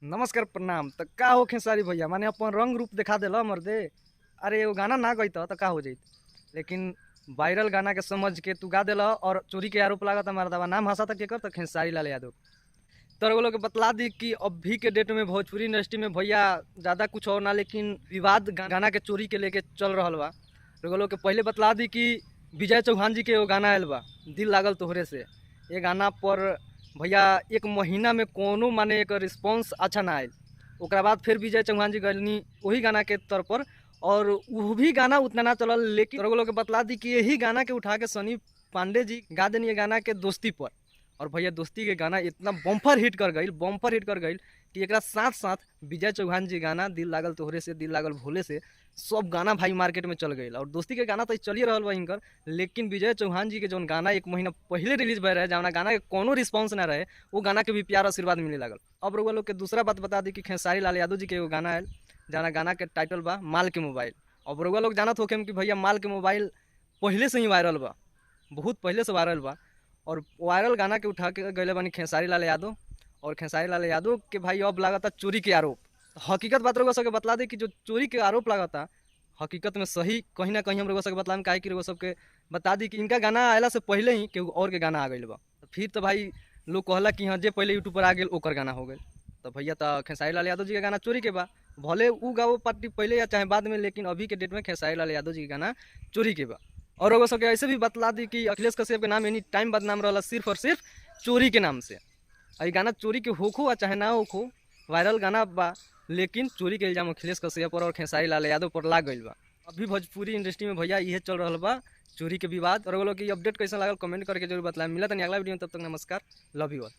नमस्कार प्रणाम। तो का हो खेसारी भैया माने अपन रंग रूप दिखा देला मर्दे। अरे वो गाना ना गई तो का हो जाइत, लेकिन वायरल गाना के समझ के तू गा देला और चोरी के आरोप लगा था मर्दवा। नाम हंसा तक के कर तो खेसारी लाल यादव। तो वो लोग के बतला दी कि अभी के डेट में भोजपुरी इंडस्ट्री में भैया ज़्यादा कुछ और ना, लेकिन विवाद गाना के चोरी के लेके चल रहा बा। तो वो लोग के पहले बतला दी कि विजय चौहान जी के वो गाना आयल बा दिल लागल तोहरे से। ये गाना पर भैया एक महीना में कोनो माने एक रिस्पॉन्स अच्छा ना आयल। ओकरा बाद फिर विजय चौहान जी गलनी वही गाना के तौर पर, और वो भी गाना उतना ना चलल। लेकिन लोग के बतला दी कि यही गाना के उठा के सनी पांडे जी गा देनी ये गाना के दोस्ती पर। और भैया दोस्ती के गाना इतना बम्पर हिट कर गई कि एक साथ साथ विजय चौहान जी गाना दिल लागल तोहरे से, दिल लागल भोले से, सब गाना भाई मार्केट में चल गई। और दोस्ती के गाना तो चलिए रहा बा इनकर, लेकिन विजय चौहान जी के जो गाना एक महीना पहले रिलीज भय रहे, जहाँ गाना के कोनो रिस्पॉन्स ना रहे, वो गाना के भी प्यार आशीर्वाद मिले लागल। अब रउआ लोग के दूसरा बात बता दी कि खेसारी लाल यादव जी के एगो गाना आयल, जहाँ गाना के टाइटल बा माल के मोबाइल। अब रउआ लोग जानत होखेम कि भैया माल के मोबाइल पहले से ही वायरल बा, बहुत पहले से वायरल बा। और वायरल गाना के उठा के गए बानी खेसारी लाल यादव। और खेसारी लाल यादव के भाई अब लागता चोरी के आरोप। हकीकत बात रउआ सबके बतला दे कि जो चोरी के आरोप लागता हकीकत में सही कहीं ना कहीं हम रउआ सबके बतलाम, काहे कि रउआ सबके बता दी कि इनका गाना आयला से पहले ही केहू और के गाना आ गई बा। फिर तो भाई लोग कहला कि हाँ जे पहले यूट्यूब पर आ गए ओकर गाना हो गए। तो भैया तो खेसारी लाल यादव जी के गाना चोरी के बा, भले उ गाओ पार्टी पहले या चाहे बाद में, लेकिन अभी के डेट में खेसारी लाल यादव जी के गाना चोरी के बा। और रउआ सबके ऐसे भी बतला दी कि अखिलेश कश्यप के नाम एनी टाइम बदनाम रहा सिर्फ और सिर्फ चोरी के नाम से। ये गाना चोरी के होखो या चाहे ना होखो, वायरल गाना बा, लेकिन चोरी के इल्जाम अखिलेश कश्यप पर और खेसारी लाल यादव पर लाग गई बा। अभी भोजपुरी इंडस्ट्री में भैया ये चल रहा बा चोरी के विवाद। और वो लोग की अपडेट कैसा लागल कमेंट करके जरूर बताएं। मिला तनी अगला वीडियो में, तब तक नमस्कार, लव यू ऑल।